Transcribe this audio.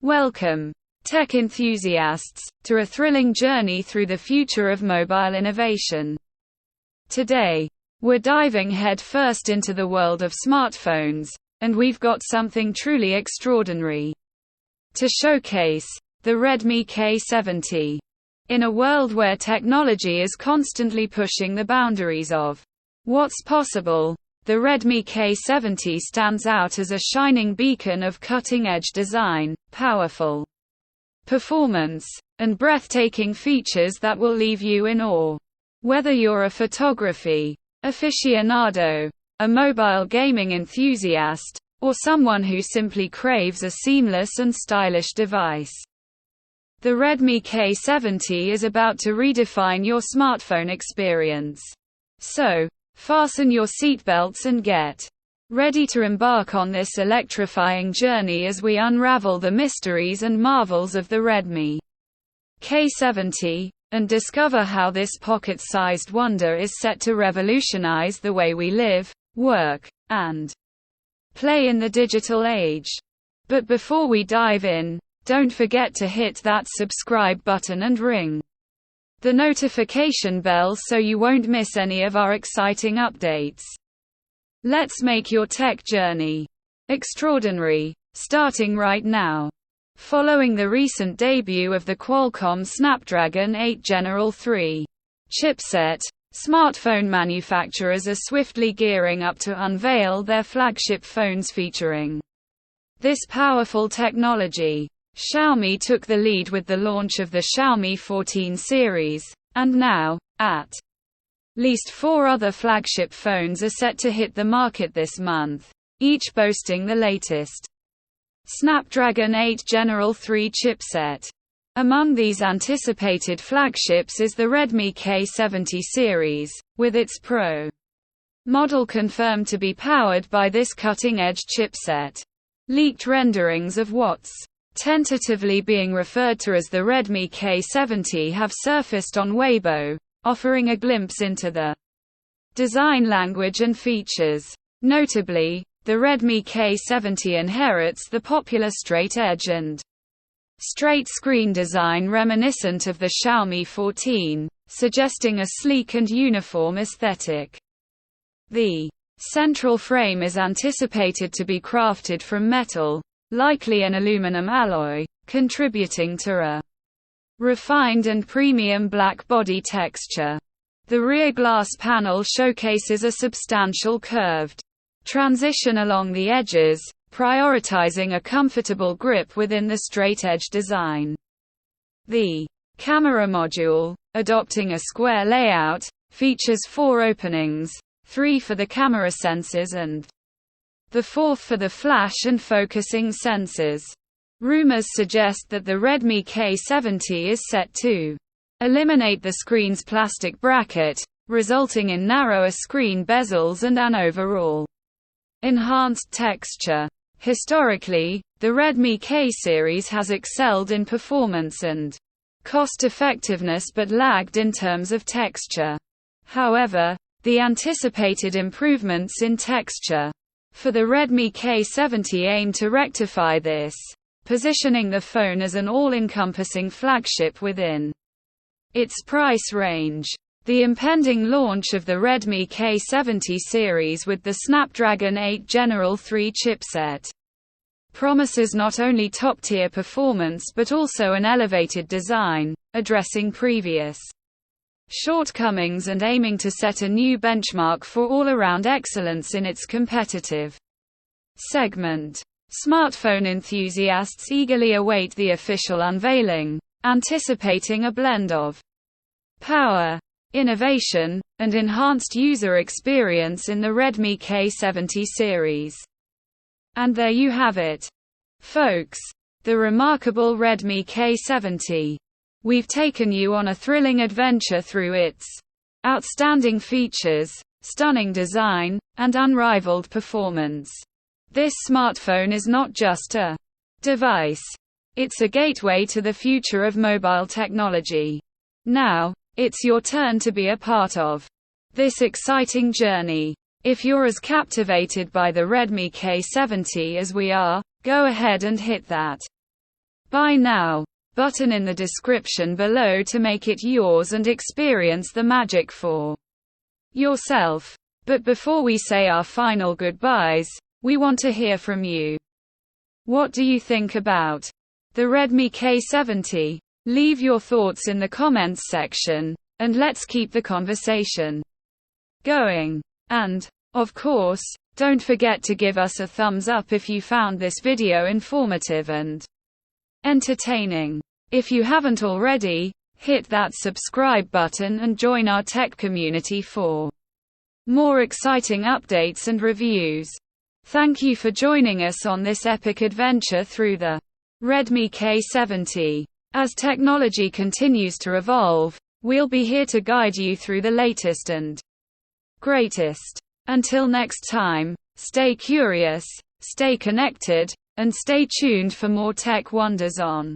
Welcome, tech enthusiasts, to a thrilling journey through the future of mobile innovation. Today, we're diving headfirst into the world of smartphones, and we've got something truly extraordinary to showcase: the Redmi K70. In a world where technology is constantly pushing the boundaries of what's possible, the Redmi K70 stands out as a shining beacon of cutting-edge design, powerful performance, and breathtaking features that will leave you in awe. Whether you're a photography aficionado, a mobile gaming enthusiast, or someone who simply craves a seamless and stylish device, the Redmi K70 is about to redefine your smartphone experience. So, fasten your seatbelts and get ready to embark on this electrifying journey as we unravel the mysteries and marvels of the Redmi K70, and discover how this pocket-sized wonder is set to revolutionize the way we live, work, and play in the digital age. But before we dive in, don't forget to hit that subscribe button and ring the notification bell so you won't miss any of our exciting updates. Let's make your tech journey extraordinary, starting right now. Following the recent debut of the Qualcomm Snapdragon 8 Gen 3 chipset, smartphone manufacturers are swiftly gearing up to unveil their flagship phones featuring this powerful technology. Xiaomi took the lead with the launch of the Xiaomi 14 series, and now, at least 4 other flagship phones are set to hit the market this month, each boasting the latest Snapdragon 8 Gen 3 chipset. Among these anticipated flagships is the Redmi K70 series, with its Pro model confirmed to be powered by this cutting-edge chipset. Leaked renderings of what's tentatively being referred to as the Redmi K70 have surfaced on Weibo, offering a glimpse into the design language and features. Notably, the Redmi K70 inherits the popular straight edge and straight screen design reminiscent of the Xiaomi 14, suggesting a sleek and uniform aesthetic. The central frame is anticipated to be crafted from metal, likely an aluminum alloy, contributing to a refined and premium black body texture. The rear glass panel showcases a substantial curved transition along the edges, prioritizing a comfortable grip within the straight-edge design. The camera module, adopting a square layout, features 4 openings, 3 for the camera sensors and the 4th for the flash and focusing sensors. Rumors suggest that the Redmi K70 is set to eliminate the screen's plastic bracket, resulting in narrower screen bezels and an overall enhanced texture. Historically, the Redmi K series has excelled in performance and cost-effectiveness but lagged in terms of texture. However, the anticipated improvements in texture for the Redmi K70 aim to rectify this, positioning the phone as an all-encompassing flagship within its price range. The impending launch of the Redmi K70 series with the Snapdragon 8 Gen 3 chipset promises not only top-tier performance but also an elevated design, addressing previous shortcomings and aiming to set a new benchmark for all-around excellence in its competitive segment. Smartphone enthusiasts eagerly await the official unveiling, anticipating a blend of power, innovation, and enhanced user experience in the Redmi K70 series. And there you have it, folks, the remarkable Redmi K70. We've taken you on a thrilling adventure through its outstanding features, stunning design, and unrivaled performance. This smartphone is not just a device. It's a gateway to the future of mobile technology. Now, it's your turn to be a part of this exciting journey. If you're as captivated by the Redmi K70 as we are, go ahead and hit that Buy now button in the description below to make it yours and experience the magic for yourself. But before we say our final goodbyes, we want to hear from you. What do you think about the Redmi K70? Leave your thoughts in the comments section, and let's keep the conversation going. And, of course, don't forget to give us a thumbs up if you found this video informative and entertaining. If you haven't already, hit that subscribe button and join our tech community for more exciting updates and reviews. Thank you for joining us on this epic adventure through the Redmi K70. As technology continues to evolve, we'll be here to guide you through the latest and greatest. Until next time, stay curious, stay connected, and stay tuned for more tech wonders on